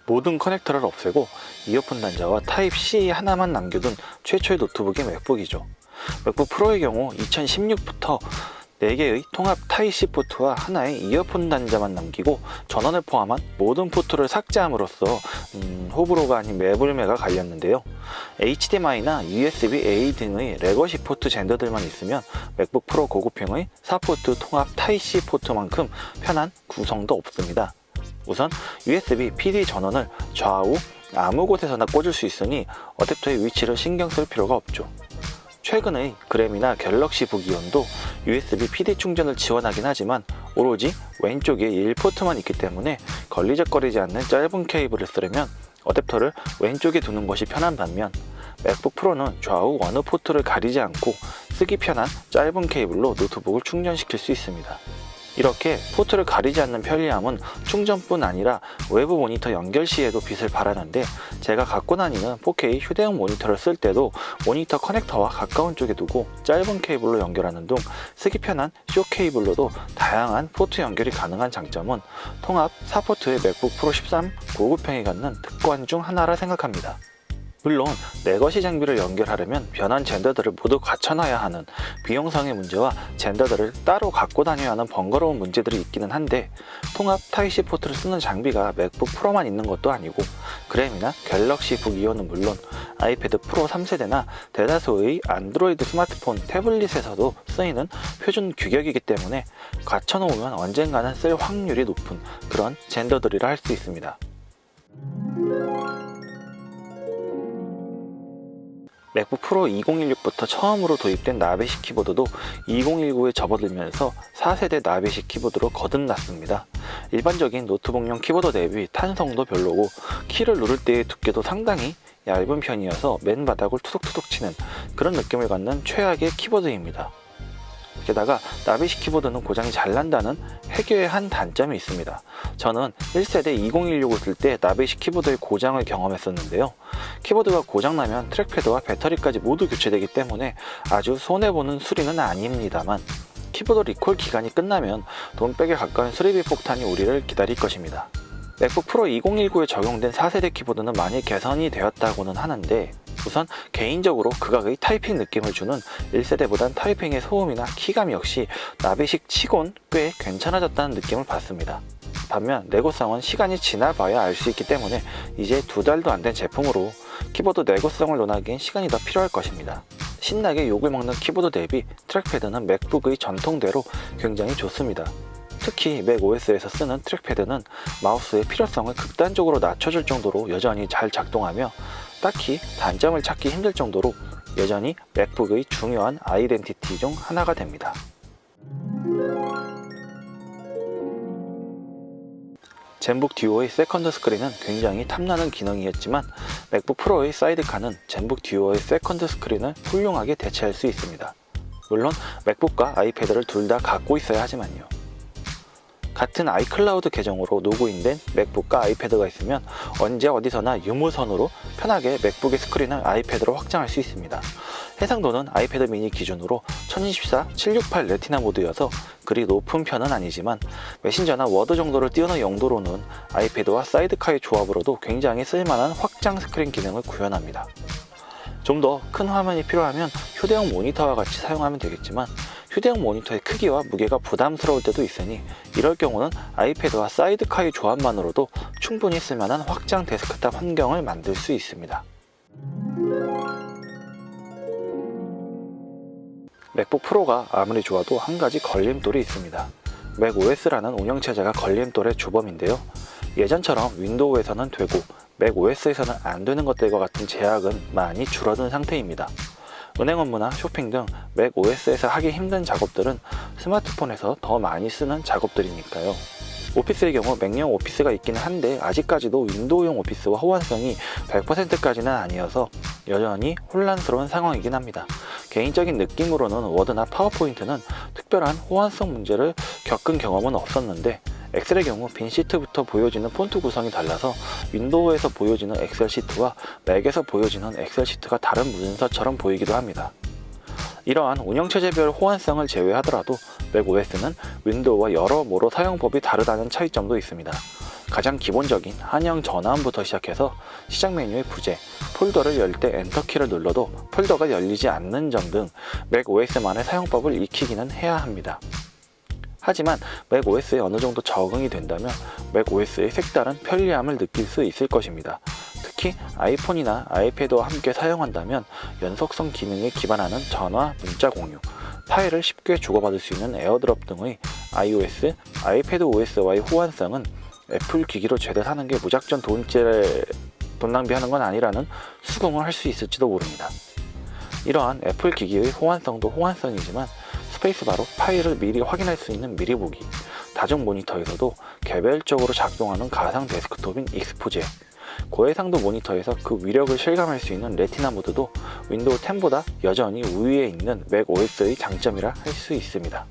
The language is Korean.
모든 커넥터를 없애고 이어폰 단자와 타입C 하나만 남겨둔 최초의 노트북이 맥북이죠. 맥북 프로의 경우 2016부터 4개의 통합 타입C 포트와 하나의 이어폰 단자만 남기고 전원을 포함한 모든 포트를 삭제함으로써 호불호가 아닌 매불매가 갈렸는데요. HDMI나 USB-A 등의 레거시 포트 젠더들만 있으면 맥북 프로 고급형의 4포트 통합 타입C 포트만큼 편한 구성도 없습니다. 우선 USB PD 전원을 좌우 아무 곳에서나 꽂을 수 있으니 어댑터의 위치를 신경 쓸 필요가 없죠. 최근의 그램이나 갤럭시 북이온도 USB PD 충전을 지원하긴 하지만 오로지 왼쪽에 1포트만 있기 때문에 걸리적거리지 않는 짧은 케이블을 쓰려면 어댑터를 왼쪽에 두는 것이 편한 반면 맥북 프로는 좌우 어느 포트를 가리지 않고 쓰기 편한 짧은 케이블로 노트북을 충전시킬 수 있습니다. 이렇게 포트를 가리지 않는 편리함은 충전뿐 아니라 외부 모니터 연결 시에도 빛을 발하는데 제가 갖고 다니는 4K 휴대용 모니터를 쓸 때도 모니터 커넥터와 가까운 쪽에 두고 짧은 케이블로 연결하는 등 쓰기 편한 숏 케이블로도 다양한 포트 연결이 가능한 장점은 통합 4포트의 맥북 프로 13 고급형이 갖는 특권 중 하나라 생각합니다. 물론 레거시 장비를 연결하려면 변환 젠더들을 모두 갖춰놔야 하는 비용상의 문제와 젠더들을 따로 갖고 다녀야 하는 번거로운 문제들이 있기는 한데 통합 타입C 포트를 쓰는 장비가 맥북 프로만 있는 것도 아니고 그램이나 갤럭시 북이온은 물론 아이패드 프로 3세대나 대다수의 안드로이드 스마트폰, 태블릿에서도 쓰이는 표준 규격이기 때문에 갖춰놓으면 언젠가는 쓸 확률이 높은 그런 젠더들이라 할 수 있습니다. 맥북 프로 2016부터 처음으로 도입된 나베식 키보드도 2019에 접어들면서 4세대 나베식 키보드로 거듭났습니다. 일반적인 노트북용 키보드 대비 탄성도 별로고 키를 누를 때의 두께도 상당히 얇은 편이어서 맨바닥을 투둑투둑 치는 그런 느낌을 갖는 최악의 키보드입니다. 게다가 나베식 키보드는 고장이 잘 난다는 해괴의 한 단점이 있습니다. 저는 1세대 2016을 쓸 때 나베식 키보드의 고장을 경험했었는데요. 키보드가 고장나면 트랙패드와 배터리까지 모두 교체되기 때문에 아주 손해보는 수리는 아닙니다만 키보드 리콜 기간이 끝나면 돈백에 가까운 수리비 폭탄이 우리를 기다릴 것입니다. 맥북 프로 2019에 적용된 4세대 키보드는 많이 개선이 되었다고는 하는데 우선 개인적으로 극악의 타이핑 느낌을 주는 1세대보단 타이핑의 소음이나 키감 역시 나베식 치곤 꽤 괜찮아졌다는 느낌을 받습니다. 반면 내구성은 시간이 지나봐야 알 수 있기 때문에 이제 2달도 안 된 제품으로 키보드 내구성을 논하기엔 시간이 더 필요할 것입니다. 신나게 욕을 먹는 키보드 대비 트랙패드는 맥북의 전통대로 굉장히 좋습니다. 특히 맥OS에서 쓰는 트랙패드는 마우스의 필요성을 극단적으로 낮춰줄 정도로 여전히 잘 작동하며 딱히 단점을 찾기 힘들 정도로 여전히 맥북의 중요한 아이덴티티 중 하나가 됩니다. 젠북 듀오의 세컨드 스크린은 굉장히 탐나는 기능이었지만 맥북 프로의 사이드카는 젠북 듀오의 세컨드 스크린을 훌륭하게 대체할 수 있습니다. 물론 맥북과 아이패드를 둘 다 갖고 있어야 하지만요. 같은 아이클라우드 계정으로 로그인된 맥북과 아이패드가 있으면 언제 어디서나 유무선으로 편하게 맥북의 스크린을 아이패드로 확장할 수 있습니다. 해상도는 아이패드 미니 기준으로 1024, 768 레티나 모드여서 그리 높은 편은 아니지만 메신저나 워드 정도를 띄우는 용도로는 아이패드와 사이드카의 조합으로도 굉장히 쓸만한 확장 스크린 기능을 구현합니다. 좀 더 큰 화면이 필요하면 휴대용 모니터와 같이 사용하면 되겠지만 휴대용 모니터의 크기와 무게가 부담스러울 때도 있으니 이럴 경우는 아이패드와 사이드카의 조합만으로도 충분히 쓸만한 확장 데스크탑 환경을 만들 수 있습니다. 맥북 프로가 아무리 좋아도 한 가지 걸림돌이 있습니다. 맥OS라는 운영체제가 걸림돌의 주범인데요. 예전처럼 윈도우에서는 되고 맥OS에서는 안 되는 것들과 같은 제약은 많이 줄어든 상태입니다. 은행 업무나 쇼핑 등 맥OS에서 하기 힘든 작업들은 스마트폰에서 더 많이 쓰는 작업들이니까요. 오피스의 경우 맥용 오피스가 있기는 한데 아직까지도 윈도우용 오피스와 호환성이 100%까지는 아니어서 여전히 혼란스러운 상황이긴 합니다. 개인적인 느낌으로는 워드나 파워포인트는 특별한 호환성 문제를 겪은 경험은 없었는데 엑셀의 경우 빈 시트부터 보여지는 폰트 구성이 달라서 윈도우에서 보여지는 엑셀 시트와 맥에서 보여지는 엑셀 시트가 다른 문서처럼 보이기도 합니다. 이러한 운영체제별 호환성을 제외하더라도 맥OS는 윈도우와 여러모로 사용법이 다르다는 차이점도 있습니다. 가장 기본적인 한영 전환부터 시작해서 시작 메뉴의 부재, 폴더를 열 때 엔터키를 눌러도 폴더가 열리지 않는 점 등 맥OS만의 사용법을 익히기는 해야 합니다. 하지만 맥OS에 어느 정도 적응이 된다면 맥OS의 색다른 편리함을 느낄 수 있을 것입니다. 특히 아이폰이나 아이패드와 함께 사용한다면 연속성 기능에 기반하는 전화, 문자 공유, 파일을 쉽게 주고받을 수 있는 에어드롭 등의 iOS, 아이패드 OS와의 호환성은 애플 기기로 죄다 사는 게 무작정 돈 낭비하는 건 아니라는 수긍을 할 수 있을지도 모릅니다. 이러한 애플 기기의 호환성도 호환성이지만 스페이스바로 파일을 미리 확인할 수 있는 미리 보기, 다중 모니터에서도 개별적으로 작동하는 가상 데스크톱인 익스포제, 고해상도 모니터에서 그 위력을 실감할 수 있는 레티나 모드도 윈도우 10보다 여전히 우위에 있는 맥OS의 장점이라 할 수 있습니다.